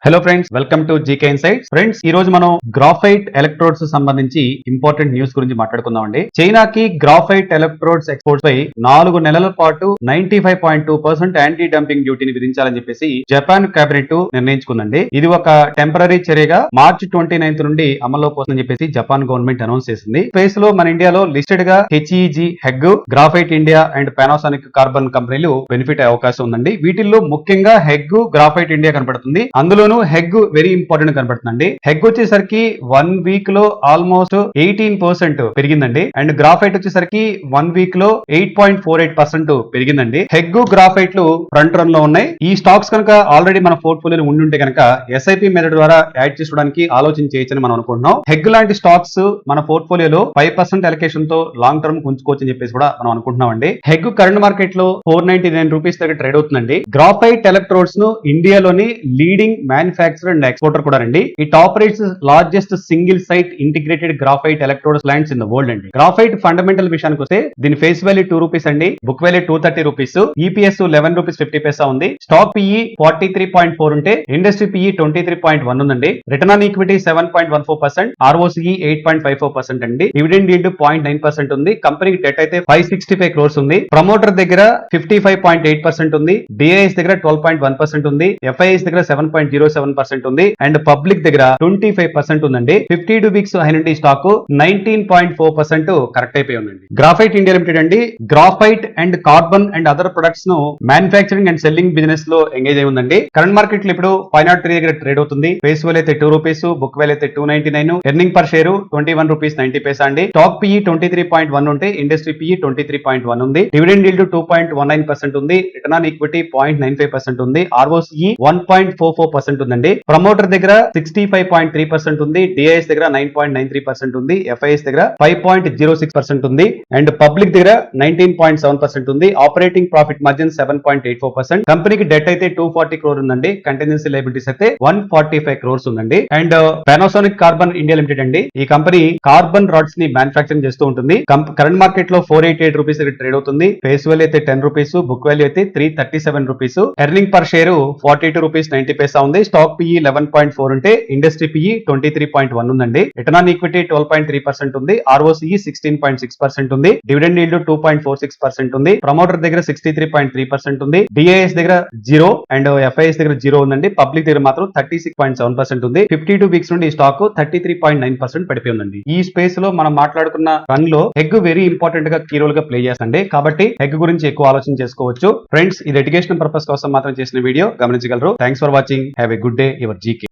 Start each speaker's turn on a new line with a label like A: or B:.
A: Hello friends, welcome to GK insights. Friends, ఈ రోజు మనం గ్రాఫైట్ ఎలక్ట్రోడ్స్ సంబంధించి ఇంపార్టెంట్ న్యూస్ గురించి మాట్లాడుకుందాం అండి. చైనాకి గ్రాఫైట్ ఎలక్ట్రోడ్స్ ఎక్స్పోర్ట్స్ పై 4 నెలల పాటు 95.2% యాంటీ డంపింగ్ డ్యూటీని విధించాలని చెప్పేసి జపాన్ కేబినెట్ నిర్ణయించుకుందండి. ఇది ఒక టెంపరీ చర్యగా మార్చి 29 నుండి అమల్లోకి వస్తుందని చెప్పేసి జపాన్ గవర్నమెంట్ అనౌన్స్ చేసింది. స్పేస్ లో మన ఇండియాలో లిస్టెడ్ గా HEG, Hague, graphite India and Panasonic carbon కంపెనీలు బెనిఫిట్ అయ్యే అవకాశం ఉందండి. వీటిల్లో ముఖ్యంగా హెగ్, గ్రాఫైట్ ఇండియా కనబడుతుంది. అందులోనూ హెగ్ వెరీ ఇంపార్టెంట్ కనబడుతుందండి. హెగ్ వచ్చేసరికి 1 వీక్ లో ఆల్మోస్ట్ 18% పెరిగిందండి. అండ్ గ్రాఫైట్ వచ్చేసరికి 1 వీక్ లో 8.48% పెరిగిందండి. హెగ్, గ్రాఫైట్ లు ఫ్రంట్ రన్ లో ఉన్నాయి. ఈ స్టాక్స్ కనుక ఆల్రెడీ మన పోర్ట్ఫోలియోలో ఉండుంటే కనుక ఎస్ఐపి మెథడ్ ద్వారా యాడ్ చేసుకోవడానికి ఆలోచన చేయొచ్చని మనం అనుకుంటున్నాం. హెగ్ లాంటి స్టాక్స్ మన పోర్ట్ఫోలియోలో 5% అలొకేషన్ తో లాంగ్ టర్మ్ ఉంచుకోవచ్చు అని చెప్పేసి కూడా మనం అనుకుంటున్నాం అండి. హెగ్ కరెంట్ మార్కెట్ లో 499 రూపీస్ దగ్గర ట్రేడ్ అవుతుందండి. గ్రాఫైట్ ఎలక్ట్రోడ్స్ ను ఇండియాలోని లీడింగ్ మ్యానుఫ్యాక్చరర్ అండ్ ఎక్స్పోర్టర్ కూడా అండి. It operates largest single site integrated graphite electrodes plants in the world అండి. గ్రాఫైట్ ఫండమెంటల్ విషయానికి వస్తే దీని ఫేస్ వాల్యూ 2 రూపీస్ అండి. Book value 230 rupees. EPS 11 rupees 50 paisa ఉంది. స్టాక్ పిఈ 43.4 ఉంటే ఇండస్ట్రీ పిఈ 23.1 ఉందండి. రిటర్న్ ఆన్ ఈక్విటీ 7.14%, ఆర్ఓసిఈ 8.54% అండి. డివిడెండ్ ఈల్డ్ 0.9% ఉంది. కంపెనీకి డెట్ అయితే 565 crores ఉంది. ప్రమోటర్ దగ్గర 55.8% ఉంది. డిఐఎస్ దగ్గర 12.1% ఉంది. ఎఫ్ఐఎస్ దగ్గర 7.07% ఉంది. అండ్ పబ్లిక్ దగ్గర 25% ఉందండి. 52 వీక్స్ హై నుండి స్టాక్ 19.4% కరెక్ట్ అయిపోయి ఉందండి. గ్రాఫైట్ ఇండియా లిమిటెడ్ అండి, graphite and carbon and other products ను మ్యానుఫ్యాక్చరింగ్ అండ్ సెల్లింగ్ బిజినెస్ లో ఎంగేజ్ అయి ఉందండి. కరెంట్ మార్కెట్ లో ఇప్పుడు 503 దగ్గర ట్రేడ్ అవుతుంది. ఫేస్ వాల్యూ అయితే 2 రూపీస్, బుక్ వాల్యూ అయితే 299, ఎర్నింగ్ పర్ షేర్ 21 రూపీస్ 90 పైసా అండి. స్టాక్ పిఈ 23.1 ఉంటే ఇండస్ట్రీ పిఈ 23.1 ఉంది. డివిడెండ్ ఈల్డ్ 2.19% ఉంది. రిటర్న్ ఆన్ ఈక్విటీ 0.95% ఉంది. ఆర్ఓసిఈ 1.44% ఉందండి. ప్రమోటర్ దగ్గర 65.3% ఉంది. డిఐఎస్ దగ్గర 9.93% ఉంది. ఎఫ్ఐఎస్ దగ్గర 5.06% ఉంది. అండ్ పబ్లిక్ దగ్గర 19.7% ఉంది. Operating profit margin 7.84%. కంపెనీకి డెట్ అయితే 240 crore ఉందండి. కంటిన్యూసీ లయబిలిటీస్ అయితే 145 crores ఉందండి. And Panasonic carbon India limited అండి, ఈ కంపెనీ కార్బన్ రాడ్స్ ని మ్యానుఫ్యాక్చరింగ్ చేస్తూ ఉంటుంది. కరెంట్ మార్కెట్ లో 488 రూపీస్ ట్రేడ్ అవుతుంది. ఫేస్ వాల్యూ అయితే 10 రూపీస్, బుక్ వాల్యూ అయితే 337 rupees. Earning per share 42 rupees 90 పైసా ఉంది. స్టాక్ పిఈ 11.4 ఉంటే ఇండస్ట్రీ పిఈ 23.1 ఉందండి. రిటర్న్ ఆన్ ఈక్విటీ 12.3% ఉంది. ఆర్ఓసిఈ 16.6% ఉంది. డివిడెండ్ ఈల్డ్ 2.46% ఉంది. ప్రమోటర్ దగ్గర 63.3% ఉంది. డిఐఎస్ దగ్గర 0 అండ్ ఎఫ్ఐఎస్ దగ్గర 0 ఉందండి. పబ్లిక్ దగ్గర మాత్రం 36.7% ఉంది. 52 వీక్స్ నుండి స్టాక్ 33.9% పడిపోయి ఉందండి. ఈ స్పేస్ లో మనం మాట్లాడుకున్న రన్ లో హెగ్ వెరీ ఇంపార్టెంట్ గా కీ రోల్ గా ప్లే చేస్తుంది. కాబట్టి హెగ్ గురించి ఎక్కువ ఆలోచన చేసుకోవచ్చు. ఫ్రెండ్స్, ఇది ఎడ్యుకేషన్ పర్పస్ కోసం మాత్రం చేసిన వీడియో, గమనించగలరు. Thanks for watching. Have a good day. Your GK.